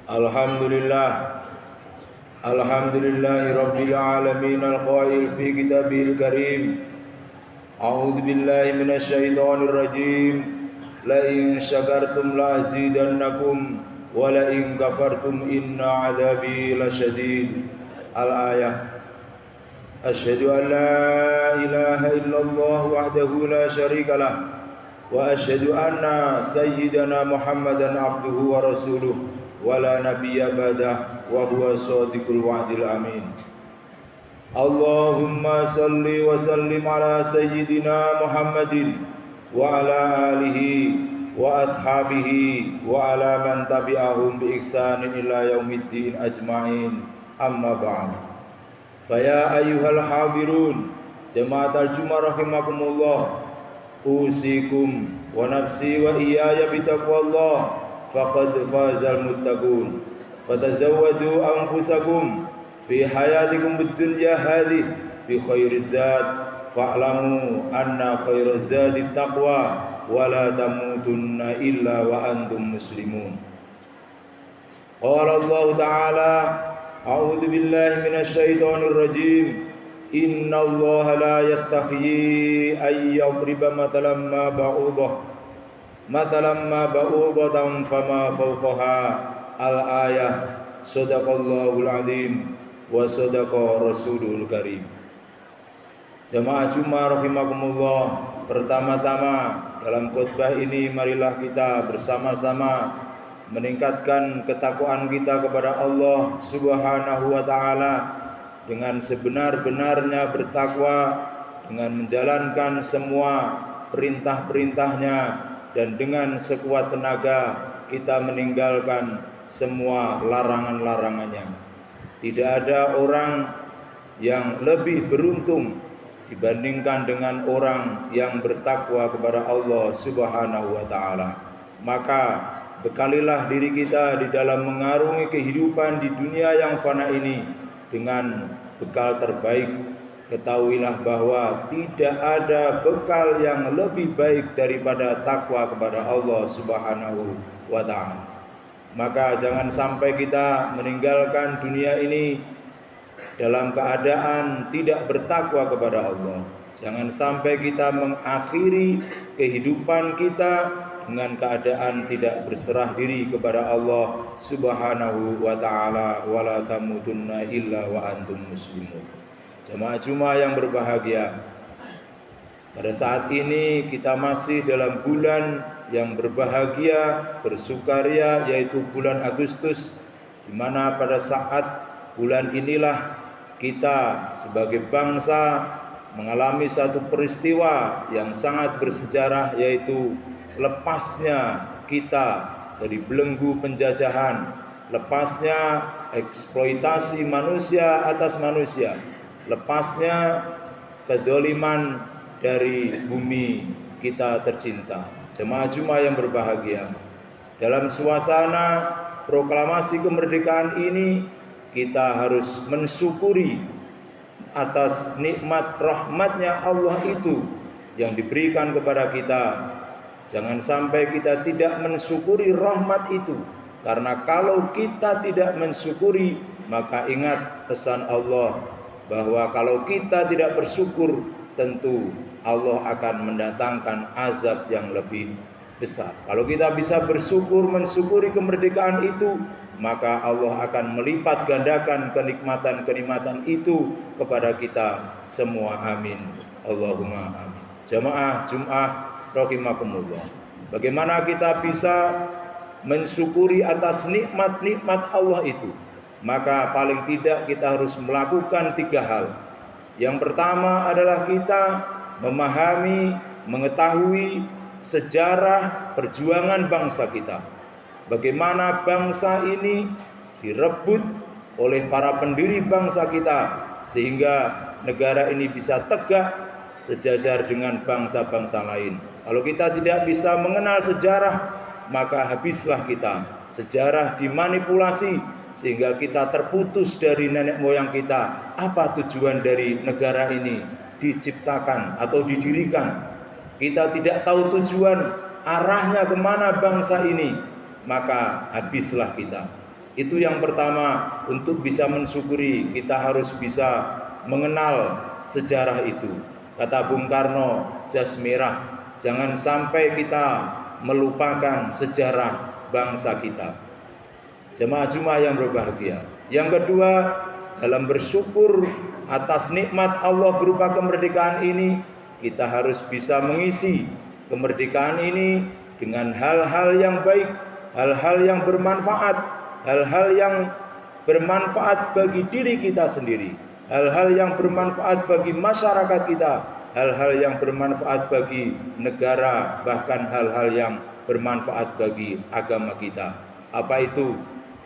Alhamdulillah, alhamdulillahi rabbil alamin al-qail fi kitabil karim. A'udzu billahi minasy syaithanir rajim. La in syakartum la azidannakum wa la in kafartum inna 'adzabi lasyadid. Al-ayah. Asyhadu an la ilaha illallah wahdahu la syarikalah wa asyhadu anna sayyidana Muhammadan abduhu wa rasuluh wala nabiyya ba'dah wa huwa shadiqul wa'dil amin. Allahumma salli wa sallim ala sayyidina Muhammadin wa ala alihi wa ashabihi wa ala man tabi'ahum bi ihsanin ila yaumiddin ajma'in. Amma ba'd. Fa ya ayyuhal hadirun jama'atal Jumat rahimakumullah, usikum wa nafsi wa iyaya bitaqwallah faqad fazal muttaqun. Fatazawwadu anfusakum fi hayatikum bid-dunya hadhihi bi khairiz zad fa'lamu anna khairaz zadi taqwa wa la tamutunna illa wa antum muslimun. Qala Allah ta'ala a'udzu billahi minasy syaithanir rajim. Inna Allah la yastahyi ay yadriba matalan ma ba'udatan fama fawqaha. Al-ayah. Shadaqallahul azim wa shadaqa rasulul karim. Jamaah Jumat rahimakumullah, pertama-tama dalam khutbah ini marilah kita bersama-sama meningkatkan ketakwaan kita kepada Allah Subhanahu wa taala dengan sebenar-benarnya bertakwa, dengan menjalankan semua perintah-perintahnya, dan dengan sekuat tenaga kita meninggalkan semua larangan-larangannya. Tidak ada orang yang lebih beruntung dibandingkan dengan orang yang bertakwa kepada Allah Subhanahu wa taala. Maka bekalilah diri kita di dalam mengarungi kehidupan di dunia yang fana ini dengan bekal terbaik. Ketahuilah bahwa tidak ada bekal yang lebih baik daripada takwa kepada Allah Subhanahu wa ta'ala. Maka jangan sampai kita meninggalkan dunia ini dalam keadaan tidak bertakwa kepada Allah. Jangan sampai kita mengakhiri kehidupan kita dengan keadaan tidak berserah diri kepada Allah Subhanahu wa ta'ala. Wala tamutunna illa wa antum muslimun. Jamaah Jumat yang berbahagia, pada saat ini kita masih dalam bulan yang berbahagia, bersukaria, yaitu bulan Agustus, di mana pada saat bulan inilah kita sebagai bangsa mengalami satu peristiwa yang sangat bersejarah, yaitu lepasnya kita dari belenggu penjajahan, lepasnya eksploitasi manusia atas manusia, lepasnya kedoliman dari bumi kita tercinta. Jemaah Jumat yang berbahagia, dalam suasana proklamasi kemerdekaan ini kita harus mensyukuri atas nikmat rahmatnya Allah itu yang diberikan kepada kita. Jangan sampai kita tidak mensyukuri rahmat itu, karena kalau kita tidak mensyukuri, maka ingat pesan Allah bahwa kalau kita tidak bersyukur, tentu Allah akan mendatangkan azab yang lebih besar. Kalau kita bisa bersyukur, mensyukuri kemerdekaan itu, maka Allah akan melipat gandakan kenikmatan-kenikmatan itu kepada kita semua. Amin. Allahumma amin. Jamaah Jumat rahimakumullah, bagaimana kita bisa mensyukuri atas nikmat-nikmat Allah itu? Maka paling tidak kita harus melakukan 3 hal. Yang pertama adalah kita memahami, mengetahui sejarah perjuangan bangsa kita. Bagaimana bangsa ini direbut oleh para pendiri bangsa kita, sehingga negara ini bisa tegak sejajar dengan bangsa-bangsa lain. Kalau kita tidak bisa mengenal sejarah, maka habislah kita. Sejarah dimanipulasi sehingga kita terputus dari nenek moyang kita. Apa tujuan dari negara ini diciptakan atau didirikan? Kita tidak tahu tujuan, arahnya kemana bangsa ini, maka habislah kita. Itu yang pertama, untuk bisa mensyukuri kita harus bisa mengenal sejarah itu. Kata Bung Karno, jas merah, jangan sampai kita melupakan sejarah bangsa kita. Jemaah Jumat yang berbahagia. Yang kedua, dalam bersyukur atas nikmat Allah berupa kemerdekaan ini, kita harus bisa mengisi kemerdekaan ini dengan hal-hal yang baik, hal-hal yang bermanfaat, hal-hal yang bermanfaat bagi diri kita sendiri, hal-hal yang bermanfaat bagi masyarakat kita, hal-hal yang bermanfaat bagi negara, bahkan hal-hal yang bermanfaat bagi agama kita. Apa itu?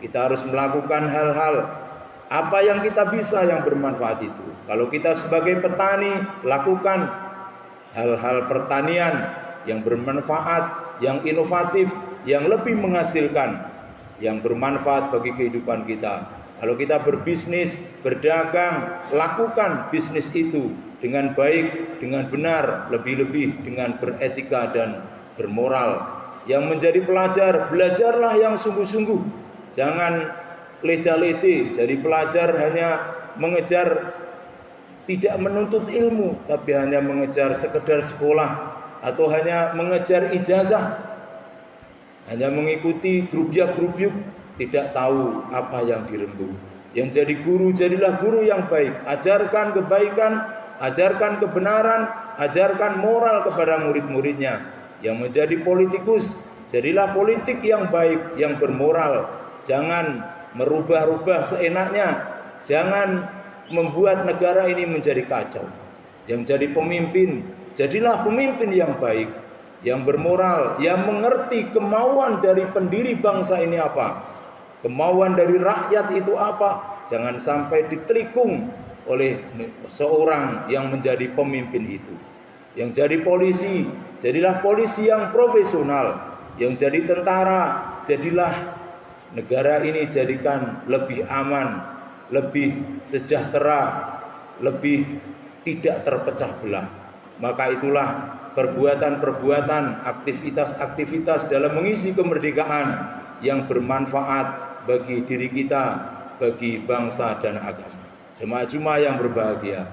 Kita harus melakukan hal-hal apa yang kita bisa yang bermanfaat itu. Kalau kita sebagai petani, lakukan hal-hal pertanian yang bermanfaat, yang inovatif, yang lebih menghasilkan, yang bermanfaat bagi kehidupan kita. Kalau kita berbisnis, berdagang, lakukan bisnis itu dengan baik, dengan benar, lebih-lebih dengan beretika dan bermoral. Yang menjadi pelajar, belajarlah yang sungguh-sungguh. Jangan leda-lede, jadi pelajar hanya mengejar, tidak menuntut ilmu, tapi hanya mengejar sekedar sekolah, atau hanya mengejar ijazah, hanya mengikuti grup-grup, tidak tahu apa yang dirembuk. Yang jadi guru, jadilah guru yang baik, ajarkan kebaikan, ajarkan kebenaran, ajarkan moral kepada murid-muridnya. Yang menjadi politikus, jadilah politik yang baik, yang bermoral. Jangan merubah-rubah seenaknya, jangan membuat negara ini menjadi kacau. Yang jadi pemimpin, jadilah pemimpin yang baik, yang bermoral, yang mengerti kemauan dari pendiri bangsa ini apa, kemauan dari rakyat itu apa. Jangan sampai ditelikung oleh seorang yang menjadi pemimpin itu. Yang jadi polisi, jadilah polisi yang profesional. Yang jadi tentara, jadilah negara ini jadikan lebih aman, lebih sejahtera, lebih tidak terpecah belah. Maka itulah perbuatan-perbuatan, aktivitas-aktivitas dalam mengisi kemerdekaan yang bermanfaat bagi diri kita, bagi bangsa dan agama. Jemaah Jumat yang berbahagia.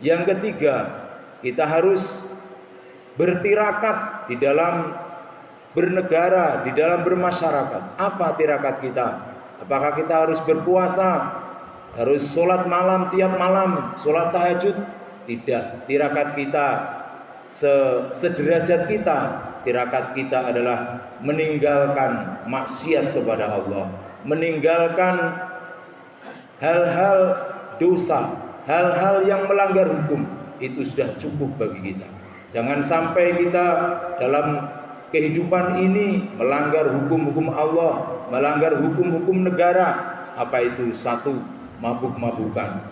Yang ketiga, kita harus bertirakat di dalam bernegara, di dalam bermasyarakat. Apa tirakat kita? Apakah kita harus berpuasa, harus sholat malam tiap malam, sholat tahajud? Tidak. Tirakat kita sederajat kita. Tirakat kita adalah meninggalkan maksiat kepada Allah, meninggalkan hal-hal dosa, hal-hal yang melanggar hukum. Itu sudah cukup bagi kita. Jangan sampai kita dalam kehidupan ini melanggar hukum-hukum Allah, melanggar hukum-hukum negara. Apa itu? Satu, mabuk-mabukan.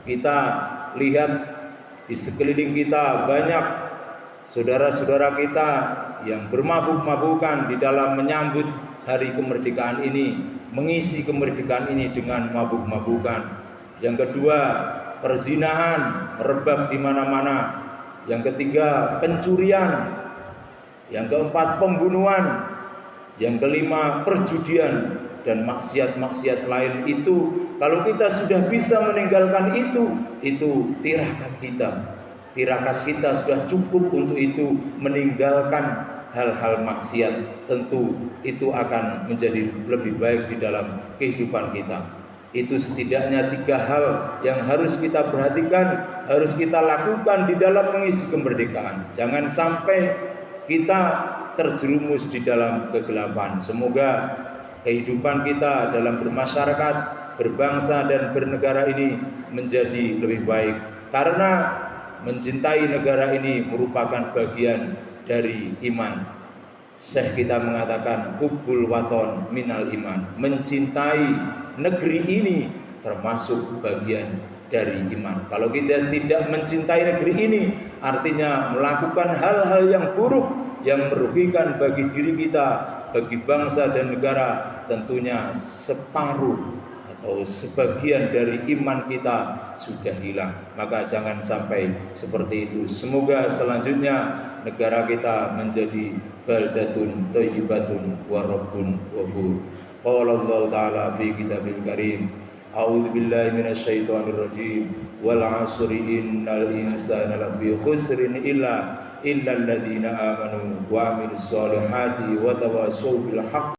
Kita lihat di sekeliling kita banyak saudara-saudara kita yang bermabuk-mabukan di dalam menyambut hari kemerdekaan ini, mengisi kemerdekaan ini dengan mabuk-mabukan. Yang kedua, perzinahan merebak di mana-mana. Yang ketiga, pencurian. Yang keempat, pembunuhan. Yang kelima, perjudian dan maksiat-maksiat lain. Itu kalau kita sudah bisa meninggalkan itu tirakat kita. Tirakat kita sudah cukup untuk itu, meninggalkan hal-hal maksiat. Tentu itu akan menjadi lebih baik di dalam kehidupan kita. Itu setidaknya 3 hal yang harus kita perhatikan, harus kita lakukan di dalam mengisi kemerdekaan. Jangan sampai kita terjerumus di dalam kegelapan. Semoga kehidupan kita dalam bermasyarakat, berbangsa dan bernegara ini menjadi lebih baik. Karena mencintai negara ini merupakan bagian dari iman. Syekh kita mengatakan hubbul waton minal iman. Mencintai negeri ini termasuk bagian dari iman. Kalau kita tidak mencintai negeri ini, artinya melakukan hal-hal yang buruk yang merugikan bagi diri kita, bagi bangsa dan negara. Tentunya separuh atau sebagian dari iman kita sudah hilang. Maka jangan sampai seperti itu. Semoga selanjutnya negara kita menjadi baldatun thayyibatun wa rabbun ghafur. Qala Allah Ta'ala fi kitabil karim, a'udzu billahi minasyaitonir rajim, wal 'asri innal insana lafi khusrin illa alladziina amanu wa 'amilus solihati wa tawassaw bil haqq